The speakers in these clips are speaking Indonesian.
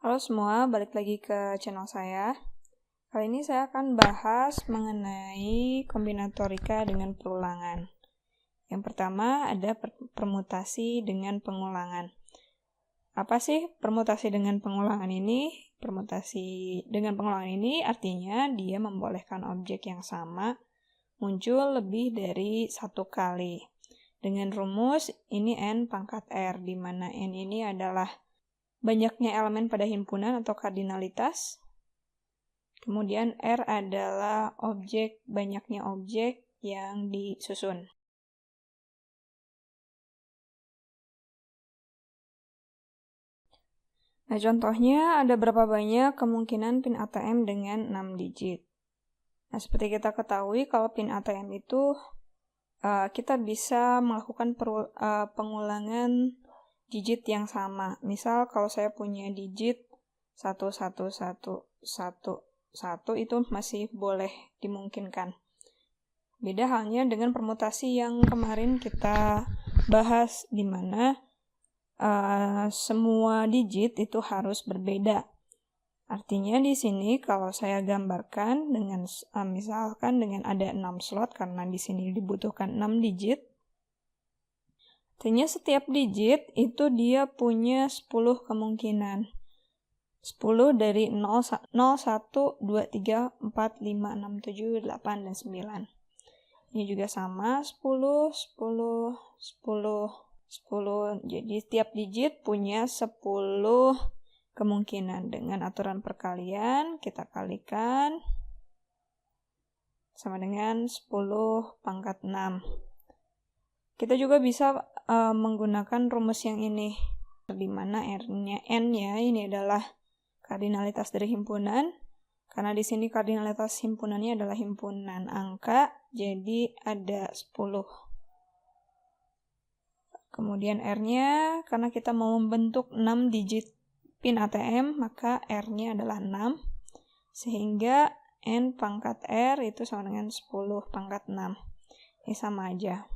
Halo semua, balik lagi ke channel saya. Kali ini saya akan bahas mengenai kombinatorika dengan perulangan. Yang pertama ada permutasi dengan pengulangan. Apa sih permutasi dengan pengulangan ini? Permutasi dengan pengulangan ini artinya dia membolehkan objek yang sama muncul lebih dari satu kali. Dengan rumus ini n pangkat r, di mana n ini adalah banyaknya elemen pada himpunan atau kardinalitas. Kemudian R adalah banyaknya objek yang disusun. Nah, contohnya ada berapa banyak kemungkinan PIN ATM dengan 6 digit. Nah, seperti kita ketahui, kalau PIN ATM itu kita bisa melakukan pengulangan digit yang sama. Misal kalau saya punya digit 1111 itu masih boleh dimungkinkan. Beda halnya dengan permutasi yang kemarin kita bahas, di mana semua digit itu harus berbeda. Artinya di sini kalau saya gambarkan dengan misalkan dengan ada 6 slot, karena di sini dibutuhkan 6 digit. Artinya setiap digit itu dia punya 10 kemungkinan. 10 dari 0, 1, 2, 3, 4, 5, 6, 7, 8, dan 9. Ini juga sama, 10, 10, 10, 10. Jadi setiap digit punya 10 kemungkinan. Dengan aturan perkalian, kita kalikan sama dengan 10 pangkat 6. Kita juga bisa menggunakan rumus yang ini, di mana n-nya ini adalah kardinalitas dari himpunan. Karena di sini kardinalitas himpunannya adalah himpunan angka, jadi ada 10. Kemudian R-nya, karena kita mau membentuk 6 digit PIN ATM, maka R-nya adalah 6. Sehingga N pangkat R itu sama dengan 10 pangkat 6. Ini sama aja.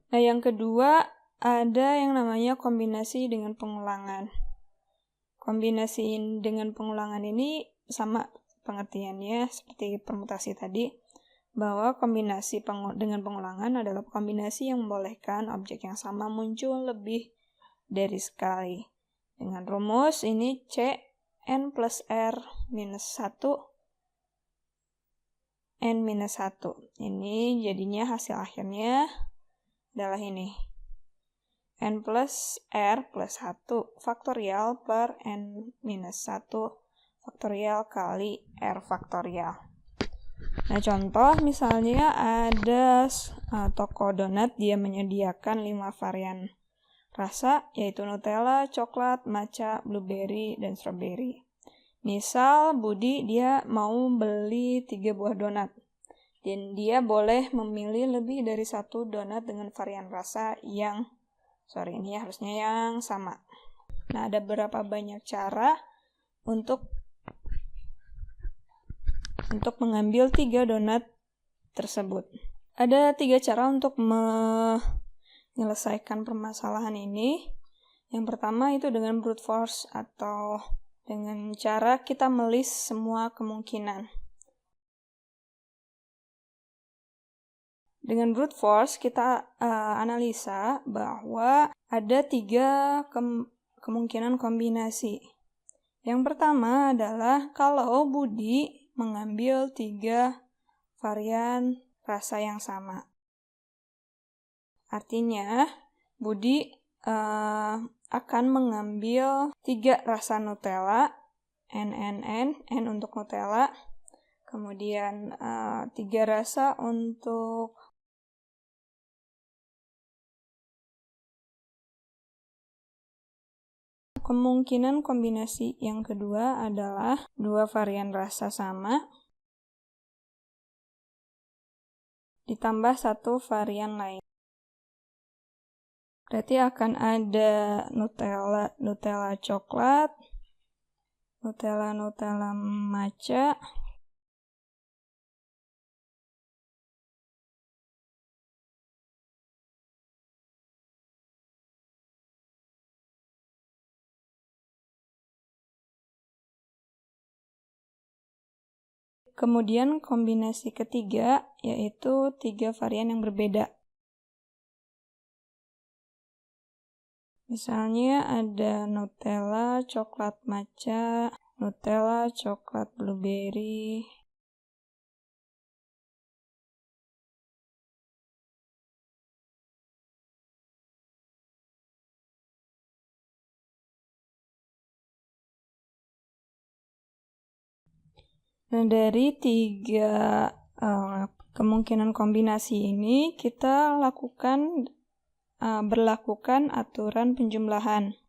Nah, yang kedua, ada yang namanya kombinasi dengan pengulangan. Kombinasi dengan pengulangan ini sama pengertiannya seperti permutasi tadi, bahwa kombinasi dengan pengulangan adalah kombinasi yang membolehkan objek yang sama muncul lebih dari sekali. Dengan rumus ini C n plus R minus 1 n minus 1. Ini jadinya hasil akhirnya adalah ini. N plus R plus 1 faktorial per N minus 1 faktorial kali R faktorial. Nah, contoh misalnya ada toko donat, dia menyediakan 5 varian rasa, yaitu Nutella, coklat, matcha, blueberry, dan strawberry. Misal Budi dia mau beli 3 buah donat, dan dia boleh memilih lebih dari 1 donat dengan varian rasa yang ini harusnya yang sama. Nah, ada berapa banyak cara untuk mengambil 3 donat tersebut. Ada 3 cara untuk menyelesaikan permasalahan ini. Yang pertama itu dengan brute force, atau dengan cara kita melist semua kemungkinan. Dengan brute force kita analisa bahwa ada 3 kemungkinan kombinasi. Yang pertama adalah kalau Budi mengambil 3 varian rasa yang sama. Artinya, Budi akan mengambil 3 rasa Nutella, N untuk Nutella, kemudian 3 rasa untuk kemungkinan kombinasi yang kedua adalah 2 varian rasa sama ditambah 1 varian lain. Berarti akan ada Nutella coklat, Nutella matcha, kemudian kombinasi ketiga, yaitu 3 varian yang berbeda. Misalnya ada Nutella, coklat matcha, Nutella, coklat blueberry. Nah, dari 3 kemungkinan kombinasi ini, kita berlakukan aturan penjumlahan.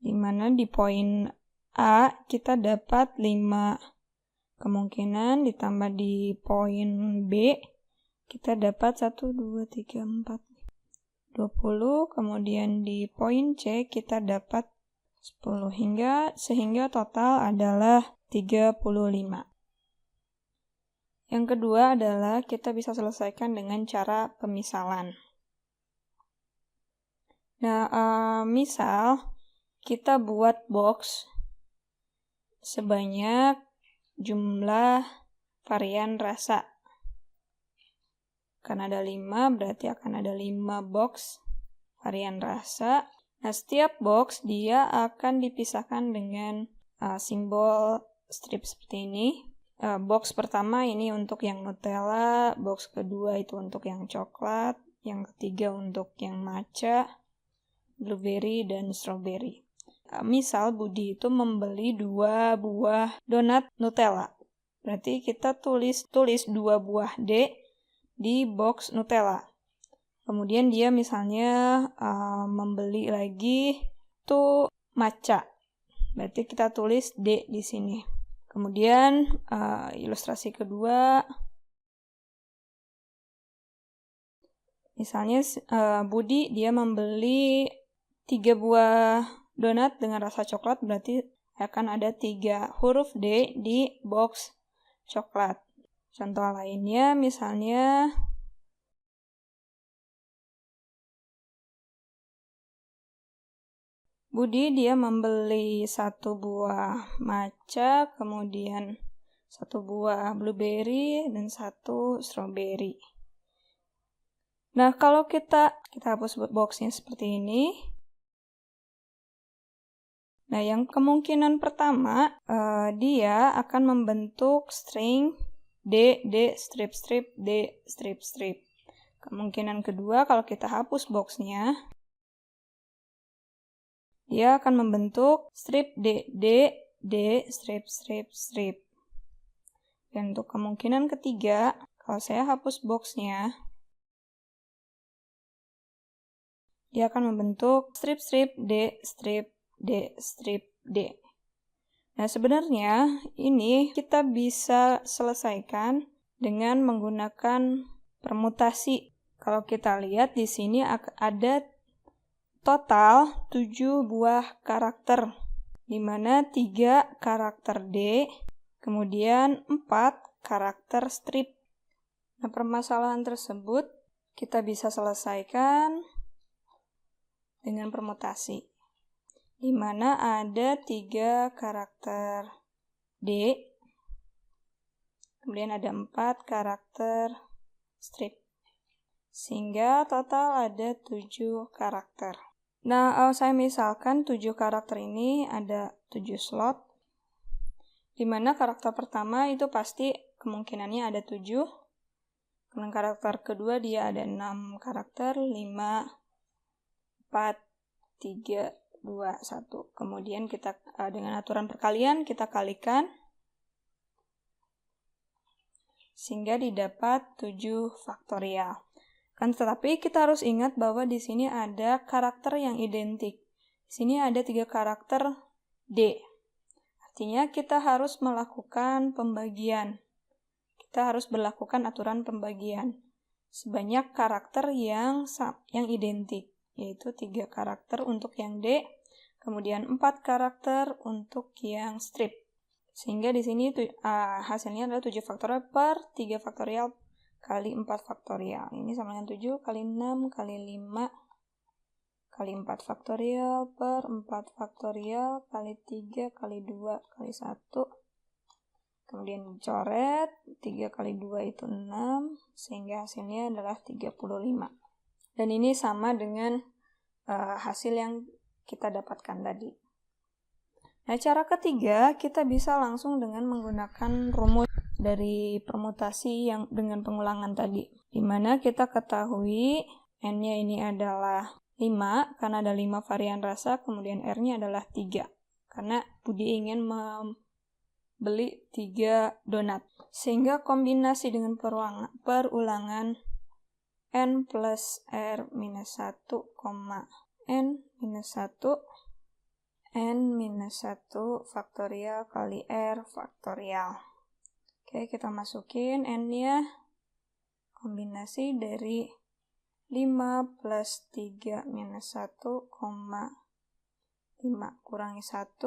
Di mana di poin A kita dapat 5 kemungkinan, ditambah di poin B kita dapat 1, 2, 3, 4, 20, kemudian di poin C kita dapat 10, sehingga total adalah 35. Yang kedua adalah kita bisa selesaikan dengan cara pemisalan. Nah, misal kita buat box sebanyak jumlah varian rasa. Kan ada 5, berarti akan ada 5 box varian rasa. Nah, setiap box dia akan dipisahkan dengan simbol strip seperti ini. Box pertama ini untuk yang Nutella, box kedua itu untuk yang coklat, yang ketiga untuk yang matcha, blueberry, dan strawberry. Misal Budi itu membeli 2 buah donat Nutella. Berarti kita tulis 2 buah D di box Nutella. Kemudian dia misalnya membeli lagi itu matcha. Berarti kita tulis D di sini. Kemudian ilustrasi kedua, misalnya Budi dia membeli 3 buah donat dengan rasa coklat, berarti akan ada 3 huruf D di box coklat. Contoh lainnya misalnya Budi dia membeli 1 buah matcha, kemudian 1 buah blueberry, dan 1 strawberry. Nah, kalau kita hapus boxnya seperti ini. Nah, yang kemungkinan pertama, dia akan membentuk string D, D, strip, strip, D, strip, strip. Kemungkinan kedua, kalau kita hapus boxnya, dia akan membentuk strip D, D, D, strip, strip, strip. Dan untuk kemungkinan ketiga, kalau saya hapus boxnya, dia akan membentuk strip, strip, D, strip, D, strip, D. Nah, sebenarnya ini kita bisa selesaikan dengan menggunakan permutasi. Kalau kita lihat di sini ada total 7 buah karakter, di mana 3 karakter D, kemudian 4 karakter strip. Nah, permasalahan tersebut kita bisa selesaikan dengan permutasi, di mana ada 3 karakter D, kemudian ada 4 karakter strip, sehingga total ada 7 karakter. Nah, saya misalkan 7 karakter ini ada 7 slot, di mana karakter pertama itu pasti kemungkinannya ada 7, kemudian karakter kedua dia ada 6 karakter, 5, 4, 3, 2, 1. Kemudian kita dengan aturan perkalian kita kalikan, sehingga didapat 7 faktorial. Tetapi kita harus ingat bahwa di sini ada karakter yang identik. Di sini ada 3 karakter D. Artinya kita harus melakukan pembagian. Kita harus berlakukan aturan pembagian sebanyak karakter yang identik, yaitu 3 karakter untuk yang D, kemudian 4 karakter untuk yang strip. Sehingga di sini hasilnya adalah 7 faktorial per 3 faktorial kali 4 faktorial. Ini sama dengan 7 kali 6 kali 5 kali 4 faktorial per 4 faktorial kali 3 kali 2 kali 1 Kemudian dicoret, 3 kali 2 itu 6, sehingga hasilnya adalah 35. Dan ini sama dengan hasil yang kita dapatkan tadi. Nah, cara ketiga, kita bisa langsung dengan menggunakan rumus dari permutasi yang dengan pengulangan tadi. Di mana kita ketahui N-nya ini adalah 5, karena ada 5 varian rasa, kemudian R-nya adalah 3. Karena Budi ingin membeli 3 donat. Sehingga kombinasi dengan perulangan N plus R minus 1, N minus 1, N minus 1 faktorial kali R faktorial. Oke, kita masukin N-nya, kombinasi dari 5 plus 3 minus 1, 5 kurangi 1,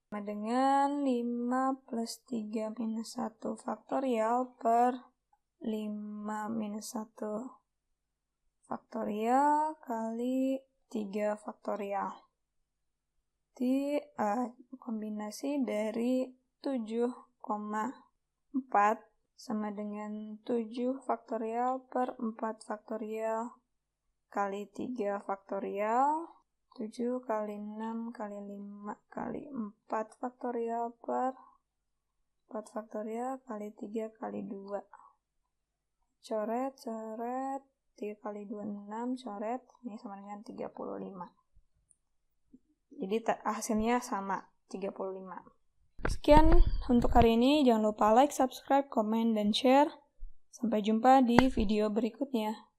sama dengan 5 plus 3 minus 1 faktorial per 5 minus 1 faktorial kali 3 faktorial. Kombinasi dari 7,4 sama dengan 7 faktorial per 4 faktorial kali 3 faktorial, 7 kali 6 kali 5 kali 4 faktorial per 4 faktorial kali 3 kali 2. Coret, 3 kali 2, 6, coret, ini sama dengan 35. Jadi hasilnya sama, 35. Sekian untuk hari ini. Jangan lupa like, subscribe, komen, dan share. Sampai jumpa di video berikutnya.